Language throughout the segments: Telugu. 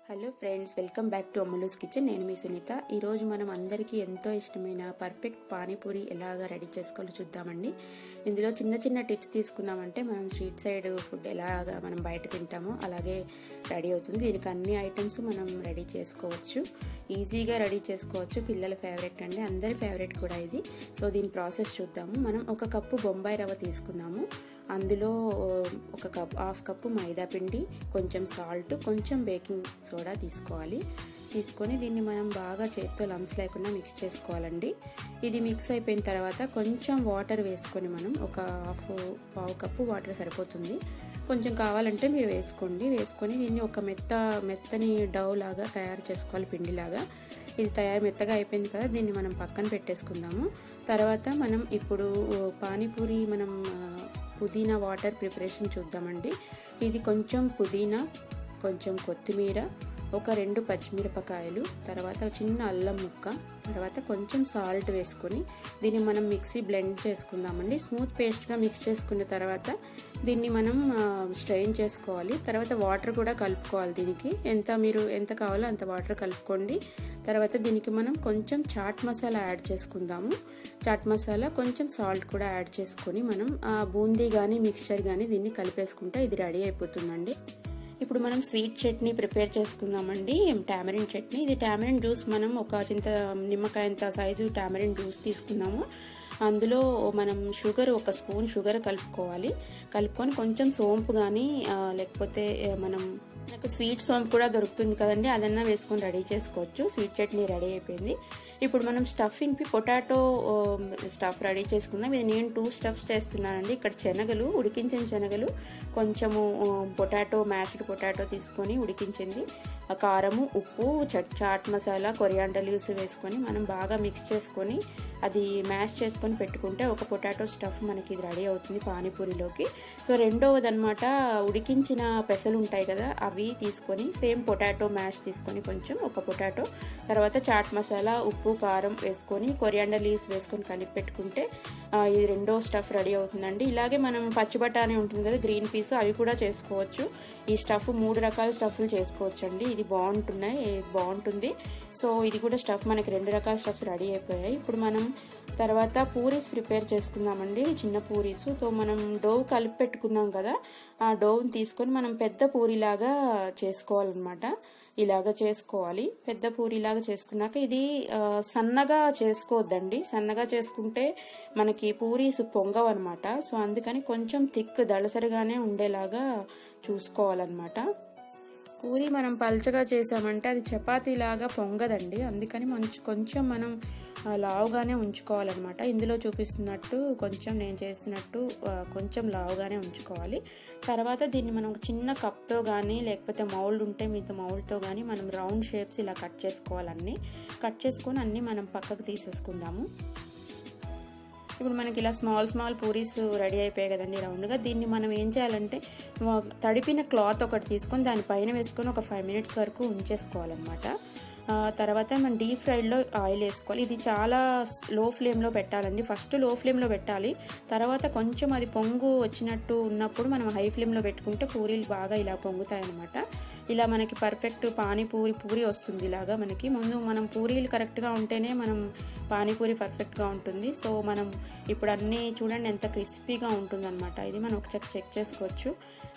Hello friends, welcome back to Ammalu's kitchen. నేను మీ సునీత. ఈరోజు మనం అందరికీ ఎంతో ఇష్టమైన పర్ఫెక్ట్ పానీపూరి ఎలాగా రెడీ చేసుకోవాలో చూద్దామండి. ఇందులో చిన్న చిన్న టిప్స్ తీసుకున్నామంటే మనం స్ట్రీట్ సైడ్ ఫుడ్ ఎలాగా మనం బయట తింటామో అలాగే రెడీ అవుతుంది. దీనికి అన్ని ఐటమ్స్ మనం రెడీ చేసుకోవచ్చు, ఈజీగా రెడీ చేసుకోవచ్చు. పిల్లల ఫేవరెట్ అండి, అందరి ఫేవరెట్ కూడా ఇది. సో దీని ప్రాసెస్ చూద్దాము. మనం ఒక కప్పు బొంబాయి రవ్వ తీసుకున్నాము. అందులో ఒక హాఫ్ కప్పు మైదా పిండి, కొంచెం సాల్ట్, కొంచెం బేకింగ్ సోడా తీసుకొని దీన్ని మనం బాగా చేత్తో లంప్స్ లేకుండా మిక్స్ చేసుకోవాలండి. ఇది మిక్స్ అయిపోయిన తర్వాత కొంచెం వాటర్ వేసుకొని మనం ఒక పావు కప్పు వాటర్ సరిపోతుంది. కొంచెం కావాలంటే మీరు వేసుకొని దీన్ని ఒక మెత్తని డౌ లాగా తయారు చేసుకోవాలి, పిండిలాగా. ఇది మెత్తగా అయిపోయింది కదా, దీన్ని మనం పక్కన పెట్టేసుకుందాము. తర్వాత మనం ఇప్పుడు పానీపూరి పుదీనా వాటర్ ప్రిపరేషన్ చూద్దామండి. ఇది కొంచెం పుదీనా, కొంచెం కొత్తిమీర, ఒక 2 పచ్చిమిరపకాయలు, తర్వాత చిన్న అల్లం ముక్క, తర్వాత కొంచెం సాల్ట్ వేసుకొని దీన్ని మనం మిక్సీ బ్లెండ్ చేసుకుందామండి. స్మూత్ పేస్ట్గా మిక్స్ చేసుకున్న తర్వాత దీన్ని మనం స్ట్రెయిన్ చేసుకోవాలి. తర్వాత వాటర్ కూడా కలుపుకోవాలి. దీనికి మీరు ఎంత కావాలో అంత వాటర్ కలుపుకోండి. తర్వాత దీనికి మనం కొంచెం చాట్ మసాలా యాడ్ చేసుకుందాము. చాట్ మసాలా, కొంచెం సాల్ట్ కూడా యాడ్ చేసుకొని మనం బూందీ కానీ మిక్స్చర్ కానీ దీన్ని కలిపేసుకుంటే ఇది రెడీ అయిపోతుందండి. ఇప్పుడు మనం స్వీట్ చట్నీ ప్రిపేర్ చేసుకుందామండి. టామరిన్ చట్నీ. ఇది టామరిన్ జ్యూస్ మనం ఒక నిమ్మకాయంత సైజు టామరిన్ జ్యూస్ తీసుకున్నాము. అందులో మనం ఒక స్పూన్ షుగర్ కలుపుకొని కొంచెం సోంపు కానీ లేకపోతే మనకు స్వీట్ సోంపు కూడా దొరుకుతుంది కదండి, అదన్నా వేసుకొని రెడీ చేసుకోవచ్చు. స్వీట్ చట్నీ రెడీ అయిపోయింది. ఇప్పుడు మనం స్టఫింగ్కి పొటాటో స్టఫ్ రెడీ చేసుకుందాం. ఇది నేను 2 స్టఫ్స్ చేస్తున్నానండి. ఇక్కడ శనగలు, ఉడికించిన శనగలు, కొంచెము మ్యాష్డ్ పొటాటో తీసుకొని ఉడికించింది, కారము, ఉప్పు, చాట్ మసాలా, కొరియాండర్ లీవ్స్ వేసుకొని మనం బాగా మిక్స్ చేసుకొని అది మ్యాష్ చేసుకొని పెట్టుకుంటే ఒక పొటాటో స్టఫ్ మనకి ఇది రెడీ అవుతుంది పానీపూరిలోకి. సో రెండవది అనమాట, ఉడికించిన పెసలు ఉంటాయి కదా, అవి తీసుకొని సేమ్ పొటాటో మ్యాష్ తీసుకొని కొంచెం ఒక పొటాటో, తర్వాత చాట్ మసాలా, ఉప్పు, కారం వేసుకొని కొరియాండర్ లీవ్స్ వేసుకొని కలిపి పెట్టుకుంటే ఇది రెండో స్టఫ్ రెడీ అవుతుందండి. ఇలాగే మనం పచ్చి బఠానీ ఉంటుంది కదా, గ్రీన్ పీస్, అవి కూడా చేసుకోవచ్చు. ఈ స్టఫ్ 3 రకాల స్టఫ్లు చేసుకోవచ్చు అండి. ఇది బాగుంటుంది. సో ఇది కూడా స్టఫ్ మనకి 2 రకాల స్టఫ్స్ రెడీ అయిపోయాయి. ఇప్పుడు మనం తర్వాత పూరీస్ ప్రిపేర్ చేసుకుందామండి, చిన్న పూరీస్. తో మనం డో కలిపి పెట్టుకున్నాం కదా, ఆ డోని తీసుకొని మనం పెద్ద పూరిలాగా చేసుకోవాలన్నమాట. ఇలాగా చేసుకోవాలి. పెద్ద పూరిలాగా చేసుకున్నాక ఇది సన్నగా చేసుకోవద్దండి. సన్నగా చేసుకుంటే మనకి పూరీస్ పొంగవన్నమాట. సో అందుకని కొంచెం థిక్ దళసరిగానే ఉండేలాగా చూసుకోవాలన్నమాట. పూరి మనం పల్చగా చేసామంటే అది చపాతీలాగా పొంగదండి. అందుకని కొంచెం మనం లావుగానే ఉంచుకోవాలన్నమాట. ఇందులో చూపిస్తున్నట్టు నేను చేస్తున్నట్టు కొంచెం లావుగానే ఉంచుకోవాలి. తర్వాత దీన్ని మనం చిన్న కప్తో కానీ లేకపోతే మౌల్డ్ ఉంటే మీతో మౌల్డ్తో కానీ మనం రౌండ్ షేప్స్ ఇలా కట్ చేసుకొని అన్నీ మనం పక్కకు తీసేసుకుందాము. ఇప్పుడు మనకి ఇలా స్మాల్ పూరీస్ రెడీ అయిపోయాయి కదండి రౌండ్గా. దీన్ని మనం ఏం చేయాలంటే తడిపిన క్లాత్ ఒకటి తీసుకొని దానిపైన వేసుకొని ఒక 5 minutes వరకు ఉంచేసుకోవాలన్నమాట. తర్వాత మనం డీప్ ఫ్రైడ్లో ఆయిల్ వేసుకోవాలి. ఇది చాలా లో ఫ్లేమ్లో పెట్టాలండి. ఫస్ట్ లో ఫ్లేమ్లో పెట్టాలి, తర్వాత కొంచెం అది పొంగు వచ్చినట్టు ఉన్నప్పుడు మనం హై ఫ్లేమ్లో పెట్టుకుంటే పూరీలు బాగా ఇలా పొంగుతాయి అన్నమాట. ఇలా మనకి పర్ఫెక్ట్ పూరి వస్తుంది. ఇలాగా మనం పూరీలు కరెక్ట్గా ఉంటేనే మనం పానీపూరి పర్ఫెక్ట్గా ఉంటుంది. సో మనం ఇప్పుడు అన్నీ చూడండి ఎంత క్రిస్పీగా ఉంటుంది అనమాట. ఇది మనం ఒకసారి చెక్ చేసుకోవచ్చు.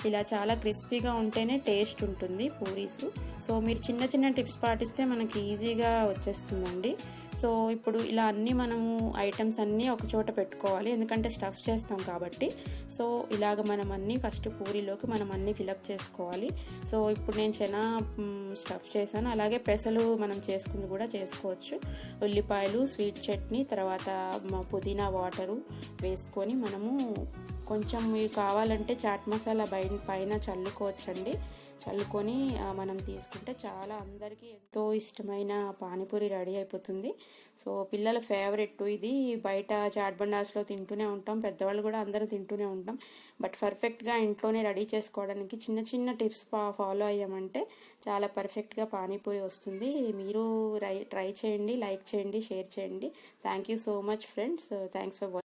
ఇలా చాలా క్రిస్పీగా ఉంటేనే టేస్ట్ ఉంటుంది పూరీస్. సో మీరు చిన్న టిప్స్ పాటిస్తే మనకి ఈజీగా వచ్చేస్తుందండి. సో ఇప్పుడు ఇలా మనము ఐటమ్స్ అన్నీ ఒక చోట పెట్టుకోవాలి, ఎందుకంటే స్టఫ్ చేస్తాం కాబట్టి. సో ఇలాగ మనం ఫస్ట్ పూరీలోకి మనం అన్నీ ఫిలప్ చేసుకోవాలి. సో ఇప్పుడు నేను స్టఫ్ చేశాను. అలాగే పెసలు మనం చేసుకుంది కూడా చేసుకోవచ్చు. ఉల్లిపాయలు, స్వీట్ చట్నీ, తర్వాత పుదీనా వాటరు వేసుకొని మనము కొంచెం మీకు కావాలంటే చాట్ మసాలా పైన చల్లుకొని మనం తీసుకుంటే చాలా అందరికీ ఎంతో ఇష్టమైన పానీపూరి రెడీ అయిపోతుంది. సో పిల్లల ఫేవరెట్ ఇది. బయట చాట్ బండార్స్లో తింటూనే ఉంటాం, పెద్దవాళ్ళు కూడా అందరూ తింటూనే ఉంటాం. బట్ పర్ఫెక్ట్గా ఇంట్లోనే రెడీ చేసుకోవడానికి చిన్న టిప్స్ ఫాలో అయ్యామంటే చాలా పర్ఫెక్ట్గా పానీపూరి వస్తుంది. మీరు ట్రై చేయండి, లైక్ చేయండి, షేర్ చేయండి. Thank you so much friends. Thanks for watching.